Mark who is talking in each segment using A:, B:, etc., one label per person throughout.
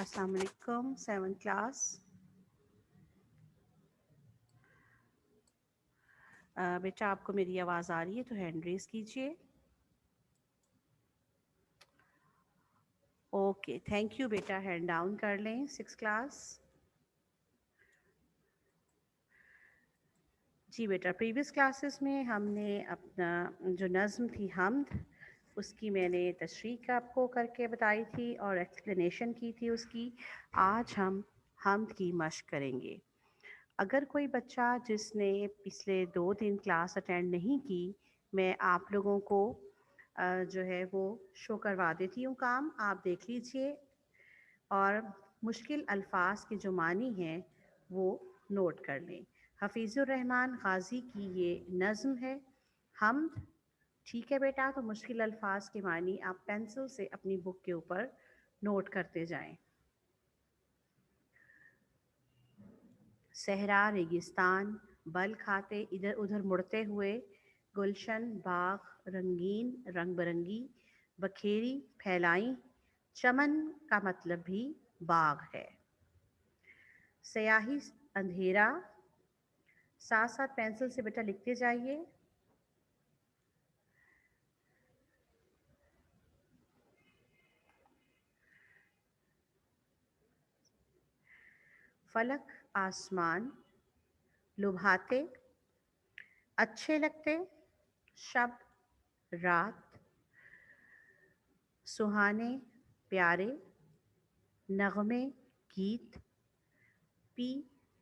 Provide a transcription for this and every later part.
A: अस्सलाम वालेकुम 7 क्लास। बेटा आपको मेरी आवाज़ आ रही है तो हैंड रेज कीजिए। ओके, थैंक यू बेटा, हैंड डाउन कर लें 6 क्लास। जी बेटा, प्रीवियस क्लासेस में हमने अपना जो नज़्म थी हम्द, उसकी मैंने तशरीह आपको करके बताई थी और एक्सप्लेनेशन की थी उसकी। आज हम हम्द की मश्क करेंगे। अगर कोई बच्चा जिसने पिछले 2 दिन क्लास अटेंड नहीं की, मैं आप लोगों को जो है वो शो करवा देती हूँ काम, आप देख लीजिए और मुश्किल अल्फाज के जो मानी हैं वो नोट कर लें। हफीज़ुर रहमान गाज़ी की ये नज़्म है हम्द। ठीक है बेटा, तो मुश्किल अल्फाज के मानी आप पेंसिल से अपनी बुक के ऊपर नोट करते जाएं। सहरा रेगिस्तान, बल खाते इधर उधर मुड़ते हुए, गुलशन बाग रंगीन रंग बरंगी, बखेरी फैलाई, चमन का मतलब भी बाग है। स्याही अंधेरा, साथ साथ पेंसिल से बेटा लिखते जाइए। फलक आसमान, लुभाते अच्छे लगते, शब रात, सुहाने प्यारे, नगमे गीत, पी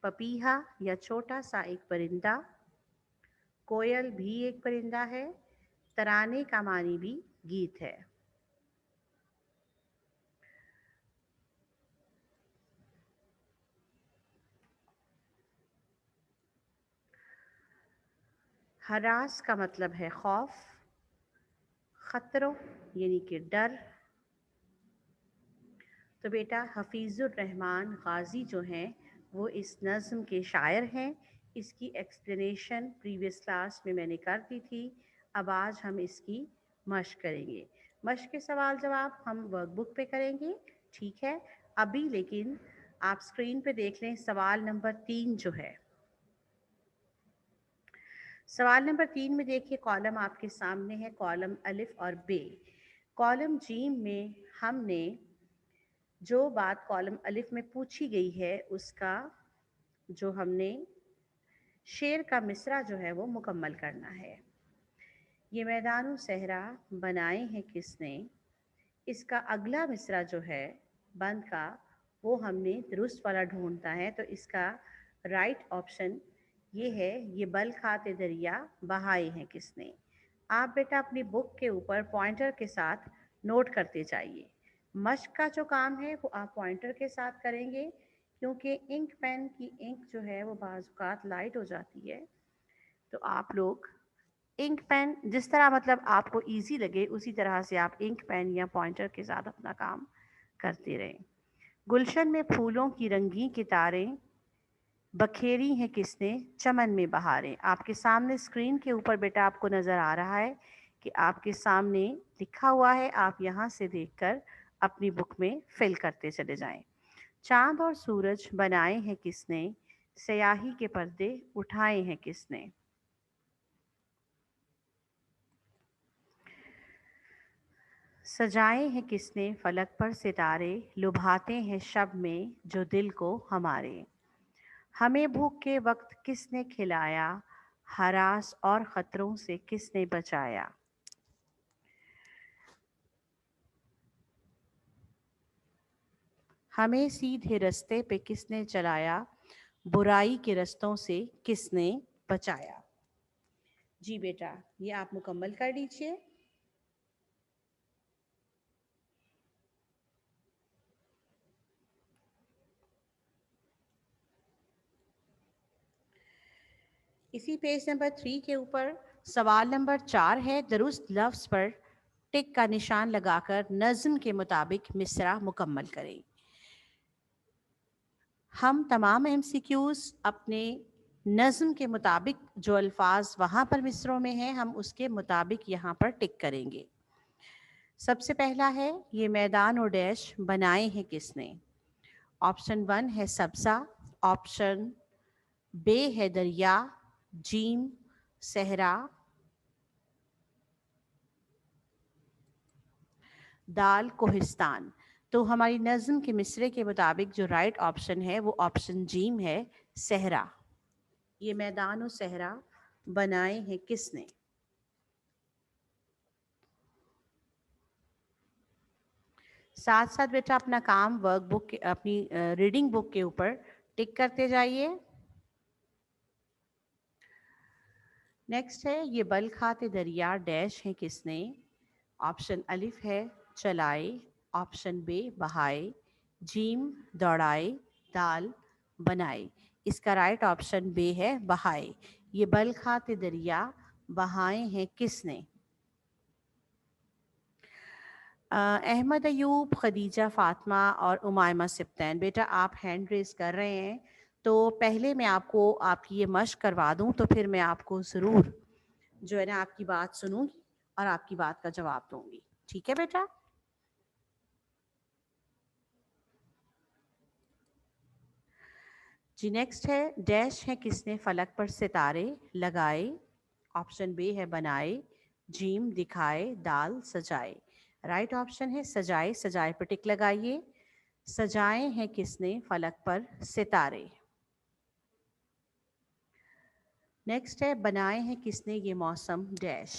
A: पपीहा या छोटा सा एक परिंदा, कोयल भी एक परिंदा है, तराने का मानी भी गीत है। हरास का मतलब है खौफ, खतरों यानी कि डर। तो बेटा हफीज़ुर रहमान गाज़ी जो हैं वो इस नज़्म के शायर हैं। इसकी एक्सप्लेनेशन प्रीवियस क्लास में मैंने कर दी थी। अब आज हम इसकी मश्क करेंगे। मश्क के सवाल जवाब हम वर्कबुक पे करेंगे, ठीक है। अभी लेकिन आप स्क्रीन पे देख लें सवाल नंबर 3 जो है। सवाल नंबर 3 में देखिए, कॉलम आपके सामने है, कॉलम अलिफ और बे। कॉलम जीम में हमने जो बात कॉलम अलिफ में पूछी गई है उसका जो हमने शेर का मिसरा जो है वो मुकम्मल करना है। ये मैदानो सहरा बनाए हैं किसने, इसका अगला मिसरा जो है बंद का वो हमने दुरुस्त वाला ढूंढना है। तो इसका राइट ऑप्शन ये है, ये बल खाते दरिया बहाए हैं किसने। आप बेटा अपनी बुक के ऊपर पॉइंटर के साथ नोट करते जाइए। मश्क का जो काम है वो आप पॉइंटर के साथ करेंगे, क्योंकि इंक पेन की इंक जो है वो बाज़ात लाइट हो जाती है। तो आप लोग इंक पेन जिस तरह मतलब आपको इजी लगे उसी तरह से आप इंक पेन या पॉइंटर के साथ अपना काम करते रहें। गुलशन में फूलों की रंगीन कितारें बखेरी हैं किसने, चमन में बहारें। आपके सामने स्क्रीन के ऊपर बेटा आपको नज़र आ रहा है कि आपके सामने लिखा हुआ है, आप यहाँ से देखकर अपनी बुक में फिल करते चले जाएं। चांद और सूरज बनाए हैं किसने, स्याही के पर्दे उठाए हैं किसने। सजाए हैं किसने फलक पर सितारे, लुभाते हैं शब में जो दिल को हमारे। हमें भूख के वक्त किसने खिलाया, हरास और खतरों से किसने बचाया। हमें सीधे रास्ते पे किसने चलाया, बुराई के रास्तों से किसने बचाया। जी बेटा, ये आप मुकम्मल कर लीजिए। इसी पेज नंबर 3 के ऊपर सवाल नंबर 4 है, दुरुस्त लफ्ज़ पर टिक का निशान लगाकर नज़्म के मुताबिक मिसरा मुकम्मल करें। हम तमाम एमसीक्यूज़ अपने नज़्म के मुताबिक जो अल्फाज वहाँ पर मिसरों में हैं हम उसके मुताबिक यहाँ पर टिक करेंगे। सबसे पहला है, ये मैदान और डैश बनाए हैं किसने। ऑप्शन 1 है सब्जा, ऑप्शन बे है दरिया, जीम सहरा, दाल कोहिस्तान। तो हमारी नज़्म के मिसरे के मुताबिक जो राइट ऑप्शन है वो ऑप्शन जीम है, सहरा। ये मैदान और सहरा बनाए हैं किसने? साथ साथ बेटा अपना काम वर्क बुक के, अपनी रीडिंग बुक के ऊपर टिक करते जाइए। नेक्स्ट है ये बल खाते दरिया डैश है किसने? ऑप्शन अलिफ है चलाए, ऑप्शन बे बहाए, जीम दौड़ाए, दाल बनाए। इसका राइट ऑप्शन बे है बहाए। ये बल खाते दरिया बहाए हैं किसने? अहमद अयूब, खदीजा फातिमा और उमायमा सिप्तैन, बेटा आप हैंड रेस कर रहे हैं, तो पहले मैं आपको आपकी ये मश्क करवा दूं तो फिर मैं आपको ज़रूर जो है ना आपकी बात सुनूंगी और आपकी बात का जवाब दूंगी। ठीक है बेटा? जी नेक्स्ट है डैश है किसने फलक पर सितारे लगाए? ऑप्शन बी है बनाए, जीम दिखाए, दाल सजाए। राइट ऑप्शन है सजाए, सजाए पर टिक लगाइए। सजाए हैं किसने फलक पर सितारे। नेक्स्ट है बनाए हैं किसने ये मौसम डैश?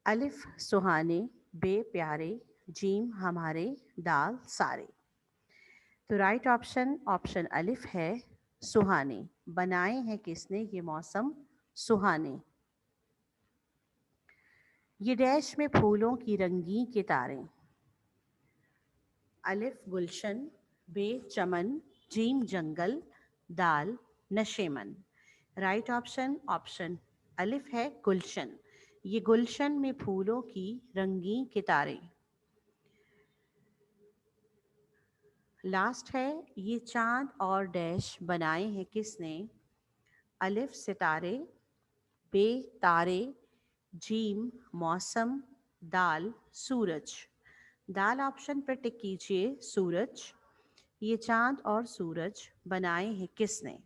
A: अलिफ सुहाने, बे प्यारे, जीम हमारे, दाल सारे। तो राइट ऑप्शन ऑप्शन अलिफ है सुहाने। बनाए हैं किसने ये मौसम सुहाने। ये डैश में फूलों की रंगीन के तारे। अलिफ गुलशन, बे चमन, जीम जंगल, दाल नशेमन। राइट ऑप्शन ऑप्शन अलिफ है गुलशन। ये गुलशन में फूलों की रंगीन कितारे। लास्ट है ये चांद और डैश बनाए हैं किसने? अलिफ सितारे, बे तारे, जीम मौसम, दाल सूरज। दाल ऑप्शन पर टिक कीजिए सूरज। ये चांद और सूरज बनाए हैं किसने?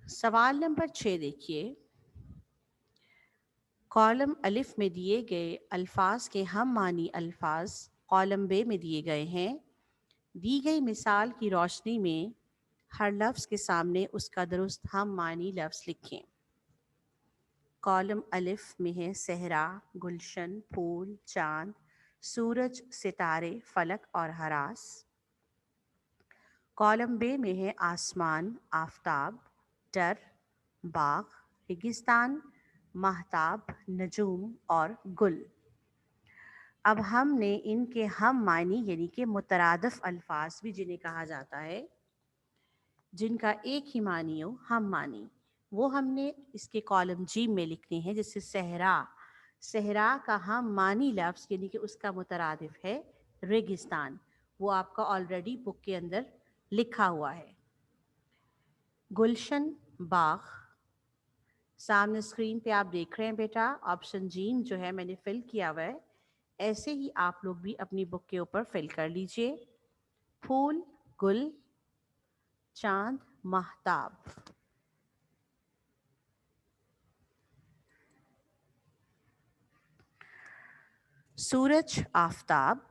A: सवाल नंबर 6 देखिए। कॉलम अलिफ में दिए गए अल्फाज के हम मानी अल्फाज कॉलम बे में दिए गए हैं। दी गई मिसाल की रोशनी में हर लफ्ज़ के सामने उसका दुरुस्त हम मानी लफ्ज़ लिखें। कॉलम अलिफ में है सहरा, गुलशन, फूल, चांद, सूरज, सितारे, फलक और हरास। कॉलम बे में है आसमान, आफताब, डर, बाग, रेगिस्तान, महताब, नजूम और गुल। अब हमने इनके हम मानी यानी कि मुतरादिफ अल्फाज भी जिन्हें कहा जाता है, जिनका एक ही मानी हो हम मानी, वो हमने इसके कॉलम जी में लिखने हैं। जैसे सहरा, सहरा का हम मानी लफ्ज़ यानी कि उसका मुतरादिफ है रेगिस्तान, वो आपका ऑलरेडी बुक के अंदर लिखा हुआ है। गुलशन बाग, सामने स्क्रीन पे आप देख रहे हैं बेटा, ऑप्शन जीन जो है मैंने फिल किया हुआ है, ऐसे ही आप लोग भी अपनी बुक के ऊपर फिल कर लीजिए। फूल, गुल, चांद, महताब। सूरज आफताब,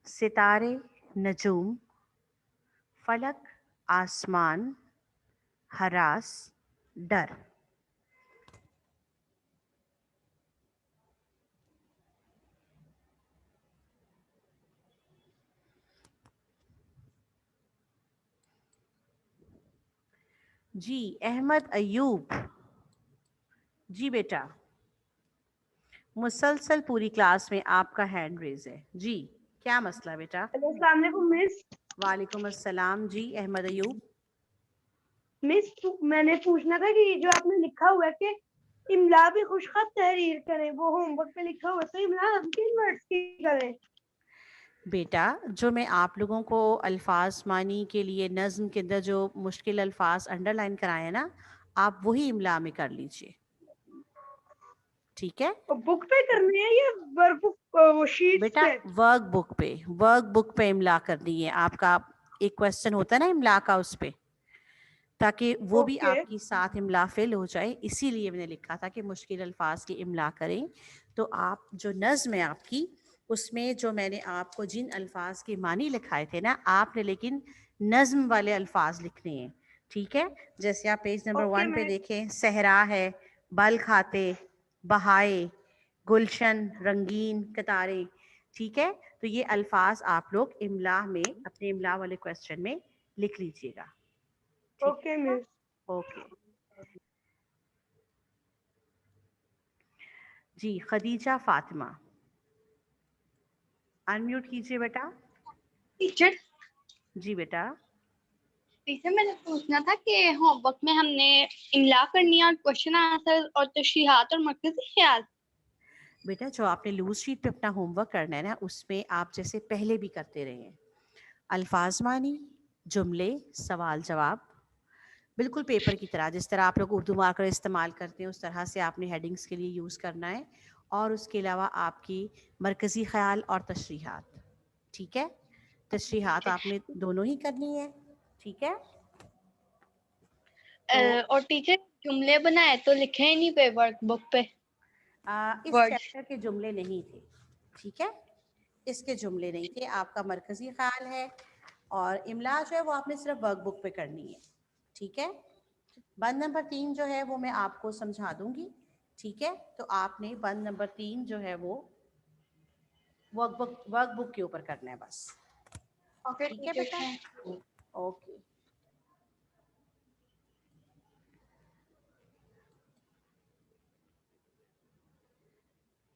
A: सितारे नजूम, फलक आसमान, हरास डर। जी अहमद अयूब, जी बेटा मुसलसल पूरी क्लास में आपका हैंड रेज है जी, क्या मसला बेटा?
B: अस्सलाम वालेकुम मिस।
A: वालेकुम अस्सलाम। जी अहमद अयूब।
B: मिस मैंने पूछना था कि जो आपने लिखा हुआ है कि املا بھی خوش خط تحریر کریں, وہ ہوم ورک پہ لکھا ہوا تو املا ہم کن ورڈز کی کریں؟
A: بیٹا جو میں آپ لوگوں کو الفاظ معنی کے لیے نظم کے اندر جو مشکل الفاظ انڈر لائن کرائے ہیں نا, آپ وہی املا میں کر لیجئے, ٹھیک ہے
B: بک پہ کرنے ہیں یا ورک بک وہ شیٹس
A: بیٹا؟
B: پہ؟
A: ورک بک پہ املا کرنی ہے آپ کا. ایک کوشچن ہوتا ہے نا املا کا اس پہ, تاکہ وہ بھی
B: اوکے
A: آپ کی ساتھ املا فل ہو جائے, اسی لیے میں نے لکھا تھا کہ مشکل الفاظ کی املا کریں. تو آپ جو نظم ہے آپ کی, اس میں جو میں نے آپ کو جن الفاظ کے معنی لکھائے تھے نا, آپ نے لیکن نظم والے الفاظ لکھنے ہیں, ٹھیک ہے؟ جیسے آپ پیج نمبر
B: اوکے
A: 1 پہ
B: میں
A: دیکھیں, صحرا ہے, بل کھاتے, بہائے, گلشن, رنگین, قطاریں, ٹھیک ہے؟ تو یہ الفاظ آپ لوگ املا میں اپنے املا والے کوشچن میں لکھ لیجئے گا, ٹھیک ہے
B: اوکے
A: بیٹا؟
B: مس.
A: اوکے جی. خدیجہ فاطمہ, انمیوٹ کیجئے بیٹا.
C: ٹیچر
A: جی بیٹا.
C: ٹیچر میں نے پوچھنا تھا کہ ہوم ورک میں ہم نے املا کرنی ہے اور کوشچن آنسر اور تشریحات اور مرکزی خیال.
A: بیٹا جو آپ نے لوز شیٹ پہ اپنا ہوم ورک کرنا ہے نا, اس میں آپ جیسے پہلے بھی کرتے رہے ہیں, الفاظ معنی, جملے, سوال جواب, بالکل پیپر کی طرح, جس طرح آپ لوگ اردو مارکر استعمال کرتے ہیں اس طرح سے آپ نے ہیڈنگس کے لیے یوز کرنا ہے, اور اس کے علاوہ آپ کی مرکزی خیال اور تشریحات, ٹھیک ہے؟ تشریحات آپ نے دونوں ہی کرنی ہے, ٹھیک ہے؟ تو
C: اور ٹیچر جملے بنائے تو لکھے ہی نہیں پہ ورک بک پہ
A: اس
C: ورڈ.
A: چیپٹر کے جملے نہیں تھے, ٹھیک ہے؟ اس کے جملے نہیں تھے, آپ کا مرکزی خیال ہے, اور املا جو ہے وہ آپ نے صرف ورک بک پہ کرنی ہے, ٹھیک ہے؟ بند نمبر 3 جو ہے وہ میں آپ کو سمجھا دوں گی, ٹھیک ہے؟ تو آپ نے بند نمبر 3 جو ہے وہ ورک بک کے اوپر کرنا ہے بس,
C: اوکے
A: ٹھیک ہے
C: ٹیچر.
A: بیٹا؟ اوکے.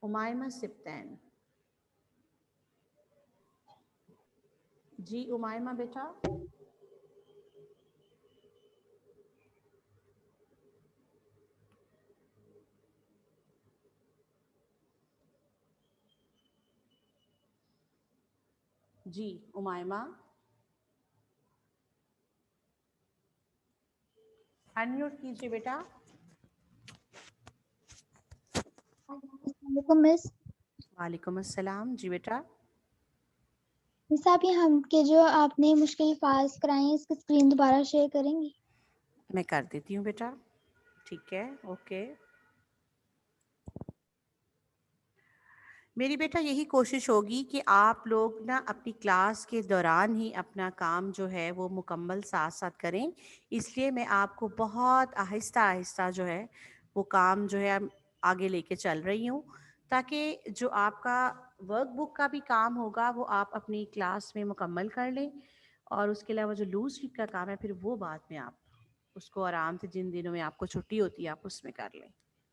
A: امائمہ سبطین, جی امائمہ بیٹا. جی امائمہ, انمیوٹ کیجیے بیٹا.
D: السلام علیکم مس.
A: وعلیکم السلام. جی بیٹا.
D: مس آپ یہ ہم کے جو آپ نے مشکل الفاظ کرائے ہیں اس کی اسکرین دوبارہ شیئر کریں گی؟
A: میں کر دیتی ہوں بیٹا, ٹھیک ہے, اوکے. میری بیٹا یہی کوشش ہوگی کہ آپ لوگ نا اپنی کلاس کے دوران ہی اپنا کام جو ہے وہ مکمل ساتھ ساتھ کریں, اس لیے میں آپ کو بہت آہستہ آہستہ جو ہے وہ کام جو ہے آگے لے کے چل رہی ہوں, تاکہ جو آپ کا ورک بک کا بھی کام ہوگا وہ آپ اپنی کلاس میں مکمل کر لیں, اور اس کے علاوہ جو لوز شیٹ کا کام ہے پھر وہ بعد میں آپ اس کو آرام سے جن دنوں میں آپ کو چھٹی ہوتی ہے آپ اس میں کر لیں,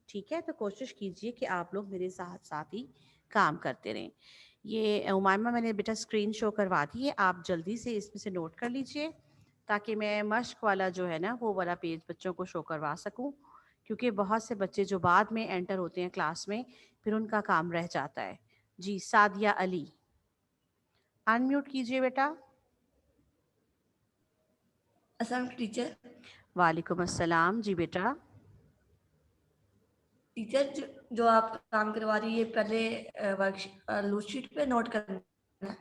A: ٹھیک ہے؟ تو کوشش کیجئے کہ آپ لوگ میرے ساتھ ساتھ ہی کام کرتے رہیں. یہ امائمہ میں نے بیٹا اسکرین شو کروا دی ہے, آپ جلدی سے اس میں سے نوٹ کر لیجئے, تاکہ میں مشق والا جو ہے نا وہ والا پیج بچوں کو شو کروا سکوں, کیونکہ بہت سے بچے جو بعد میں انٹر ہوتے ہیں کلاس میں پھر ان کا کام رہ جاتا ہے. جی سعدیہ علی, انمیوٹ کیجئے بیٹا.
E: السلام ٹیچر.
A: وعلیکم السلام. جی بیٹا.
E: ٹیچر جو آپ کام کروا رہی ہے پہلے لوز شیٹ پہ نوٹ کرنا ہے.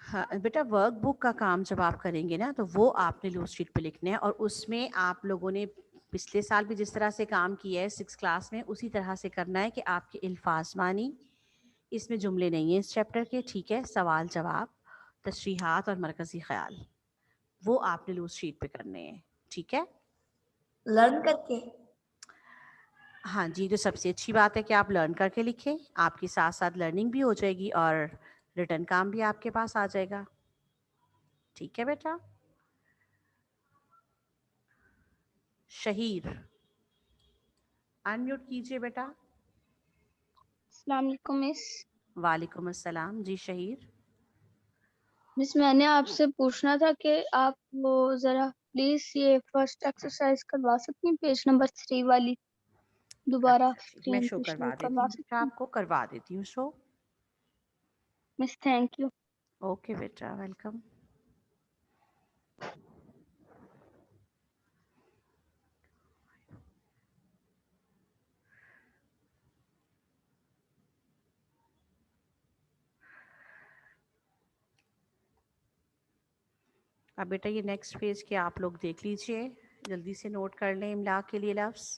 A: ہاں بیٹا, ورک بک کا کام جب آپ کریں گے نا تو وہ آپ نے لوز شیٹ پہ لکھنا ہے, اور اس میں آپ لوگوں نے پچھلے سال بھی جس طرح سے کام کیا ہے 6 کلاس میں اسی طرح سے کرنا ہے, کہ آپ کے الفاظ معنی, اس میں جملے نہیں ہیں اس چیپٹر کے, ٹھیک ہے؟ سوال جواب, تشریحات اور مرکزی خیال, وہ آپ نے لوز شیٹ پہ کرنے ہیں, ٹھیک ہے؟
E: لرن کر کے.
A: ہاں جی, تو سب سے اچھی بات ہے کہ آپ لرن کر کے لکھیں, آپ کی ساتھ ساتھ لرننگ بھی ہو جائے گی اور ریٹرن کام بھی آپ کے پاس آ جائے گا, ٹھیک ہے بیٹا؟ شہیر, انمیوٹ کیجئے بیٹا.
D: السلام علیکم مس.
A: وعلیکم السلام. جی شہیر.
D: مس میں نے آپ سے پوچھنا تھا کہ آپ وہ ذرا پلیز یہ فرسٹ ایکسرسائز کروا سکتی ہیں, پیج نمبر 3 والی؟ دوبارہ
A: अच्छा जी, मैं
D: स्क्रीन
A: शो
D: पे
A: करवा
D: शो
A: देती
D: करवा
A: हूँ
D: सकती
A: बेटा,
D: हूँ?
A: आपको करवा देती हूँ show.
D: Miss thank you.
A: Okay बेटा, वेलकम। अब बेटा ये नेक्स्ट पेज के आप लोग देख लीजिए, जल्दी से नोट कर लें इमला के लिए लफ्ज़।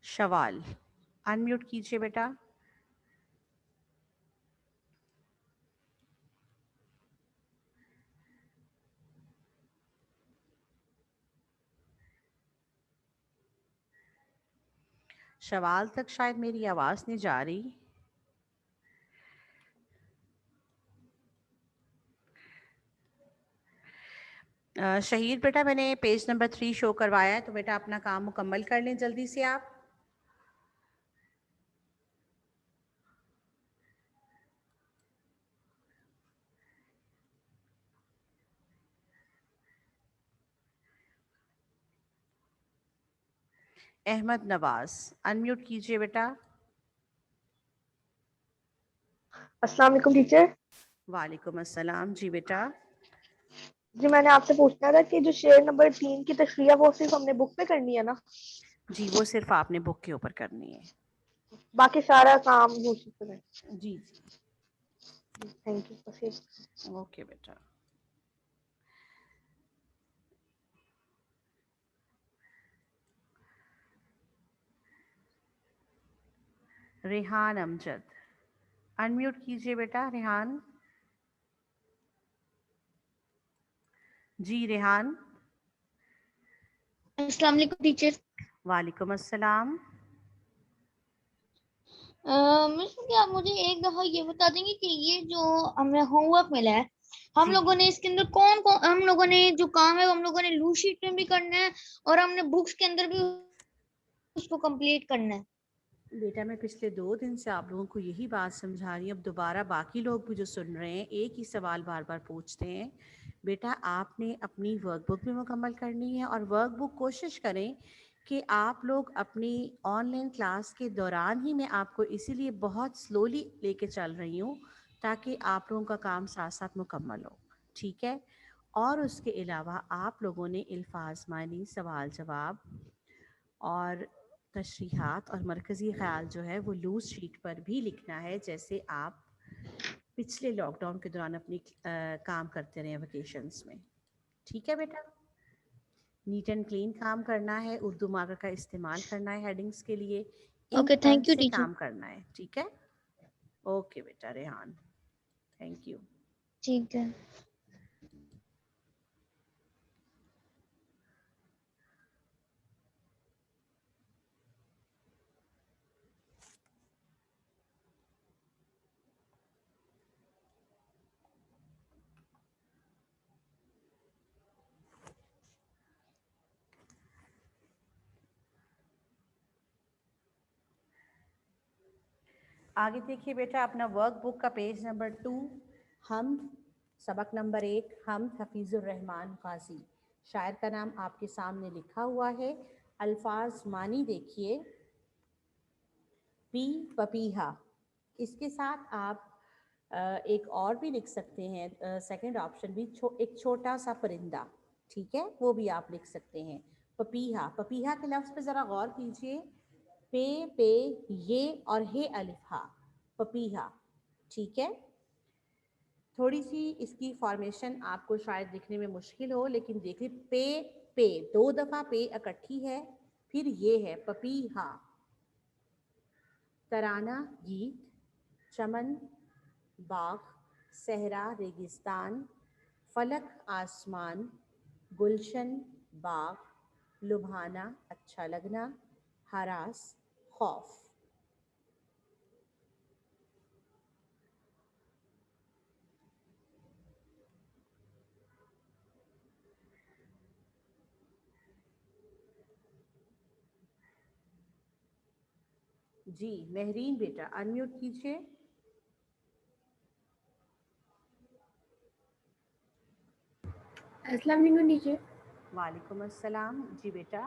A: शवाल, अनम्यूट कीजिए बेटा। शवाल तक शायद मेरी आवाज़ नहीं जा रही। शहीद बेटा, मैंने पेज नंबर 3 शो करवाया है, तो बेटा अपना काम मुकम्मल कर लें जल्दी से आप। अहमद नवाज, अनम्यूट कीजिए बेटा।
B: अस्सलाम वालेकुम टीचर।
A: वालेकुम अस्सलाम जी बेटा।
B: जी मैंने आपसे पूछना था कि जो शेर नंबर 3 की तशरीह वो सिर्फ हमने बुक पे करनी है ना,
A: जी वो सिर्फ आपने बुक के ऊपर करनी है।
B: बाकी सारा काम यूसुफ पे है।
A: जी
B: थैंक यू।
A: जी, ओके बेटा। रेहान अमजद, अनम्यूट कीजिए बेटा रेहान। जी रेहान।
F: अस्सलाम वालेकुम टीचर।
A: वालेकुम अस्सलाम।
F: मिस क्या आप मुझे एक दफा ये बता देंगे कि ये जो हमें होमवर्क मिला है, हम
A: जी
F: लोगों ने इसके अंदर कौन कौन, हम लोगों ने जो काम है वो हम लोगों ने लूज शीट में भी करना है और हमने बुक्स के अंदर भी उसको कंप्लीट करना है?
A: बेटा, मैं पिछले 2 दिन से आप लोगों को यही बात समझा रही हूँ। अब दोबारा बाकी लोग भी जो सुन रहे हैं एक ही सवाल बार बार पूछते हैं। बेटा आपने अपनी वर्कबुक भी मुकम्मल करनी है, और वर्कबुक कोशिश करें कि आप लोग अपनी ऑनलाइन क्लास के दौरान ही, मैं आपको इसीलिए बहुत स्लोली लेके चल रही हूँ ताकि आप लोगों का काम साथ साथ मुकम्मल हो, ठीक है। और उसके अलावा आप लोगों ने अल्फाज मानी, सवाल जवाब और तशरीहात और मरकज़ी ख़्याल जो है वो लूज़ शीट पर भी लिखना है, जैसे आप पिछले लॉकडाउन के दौरान अपनी काम करते रहे वेकेशंस में, ठीक है बेटा। नीट एंड क्लीन काम करना है, उर्दू मार्कर का इस्तेमाल करना है हेडिंग्स के लिए, ink
F: okay,
A: pen
F: thank you
A: से
F: टीचर।
A: काम करना है, ठीक है। ओके बेटा रेहान, थैंक यू।
F: ठीक है।
A: आगे देखिए बेटा, अपना वर्कबुक का पेज नंबर 2, हम सबक नंबर 1, हम हफीज़ुर रहमान गाजी। शायर का नाम आपके सामने लिखा हुआ है। अल्फाज मानी देखिए, पी पपीहा, इसके साथ आप एक और भी लिख सकते हैं, सेकंड ऑप्शन भी, एक छोटा सा परिंदा, ठीक है, वो भी आप लिख सकते हैं। पपीहा, पपीहा के लफ्ज़ पे ज़रा गौर कीजिए, पे ये और हे अलिफ हा, पपीहा, ठीक है। थोड़ी सी इसकी फॉर्मेशन आपको शायद दिखने में मुश्किल हो, लेकिन देखिए पे 2 दफ़ा पे इकट्ठी है, फिर ये है पपीहा। तराना गीत, चमन बाग, सहरा रेगिस्तान, फलक आसमान, गुलशन बाग, लुभाना अच्छा लगना, हरास खौफ। जी महरीन बेटा, अनम्यूट कीजिए।
G: अस्सलाम वालेकुम टीचर।
A: वालेकुम अस्सलाम। जी बेटा।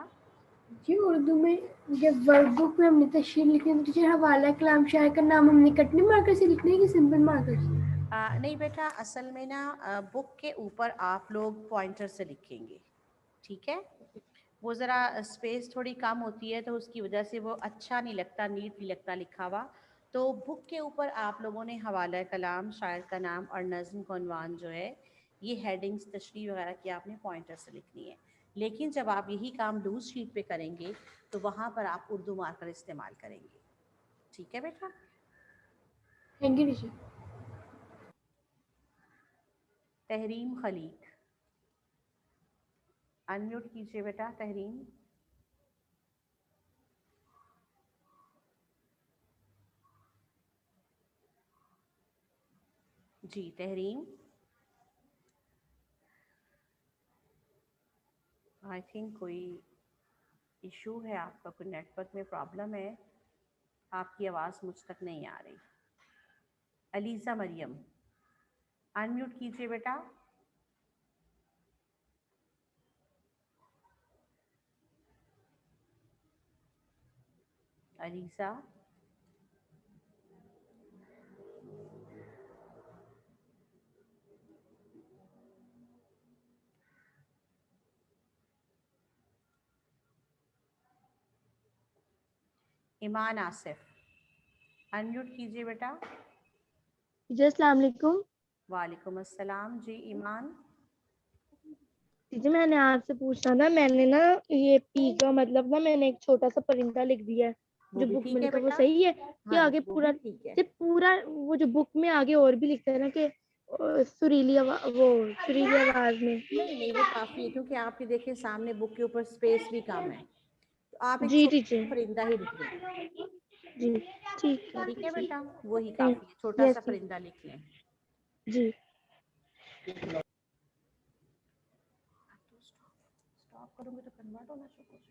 G: जी उर्दू में जब वर्ड बुक में हमने तशरीह लिखी तो टीचर हवाला कलाम शायर का नाम हमने कटनी मार्कर से लिखना है कि सिंपल मार्कर से?
A: नहीं बेटा, असल में ना बुक के ऊपर आप लोग पॉइंटर से लिखेंगे, ठीक है। वो ज़रा स्पेस थोड़ी कम होती है तो उसकी वजह से वो अच्छा नहीं लगता, नीट नहीं लगता लिखा हुआ। तो बुक के ऊपर आप लोगों ने हवाला कलाम, शायर का नाम और नज़्म का उन्वान जो है, ये हेडिंग्स तशरीह वगैरह की आपने पॉइंटर से लिखनी है। लेकिन जब आप यही काम लूज शीट पे करेंगे तो वहाँ पर आप उर्दू मार्कर इस्तेमाल करेंगे, ठीक है बेटा।
G: Thank you teacher.
A: Tahreem Khaleeq, unmute कीजिए बेटा तहरीम। जी तहरीम, आई थिंक कोई इशू है आपका, कोई नेटवर्क में प्रॉब्लम है, आपकी आवाज़ मुझ तक नहीं आ रही। अलीज़ा मरियम, अनम्यूट कीजिए बेटा। अलीज़ा, ईमान आसिफ, अनम्यूट कीजिए बेटा।
B: टीचर अस्सलाम वालेकुम।
A: वालेकुम अस्सलाम। जी ईमान।
B: टीचर मैंने आपसे पूछना था, मैंने ना ये पी का मतलब ना मैंने एक छोटा सा परिंदा लिख दिया है
A: वो
B: जो
A: भी
B: बुक में
A: ठीक है
B: लिखा, वो
A: बेटा।
B: सही है कि
A: हाँ
B: आगे
A: वो
B: पूरा
A: भी ठीक है।
B: सिर्फ पूरा वो जो बुक में आगे और भी लिखता है ना कि वो सुरीली आवाज में?
A: नहीं नहीं, वो काफ़ी है क्योंकि आपके देखें सामने बुक के ऊपर स्पेस भी कम है, तो आप एक
B: जी
A: छोटा
B: टीचर।
A: परिंदा ही लिख लें,
B: जी ठीक है।
A: ठीक है बेटा, वही
B: थैंक
A: काफ़ी है, छोटा
B: यस
A: सा परिंदा लिख लें।
B: जी।
A: स्टॉप करूँगी तो कन्वर्ट होना शुरू हो जाएगा।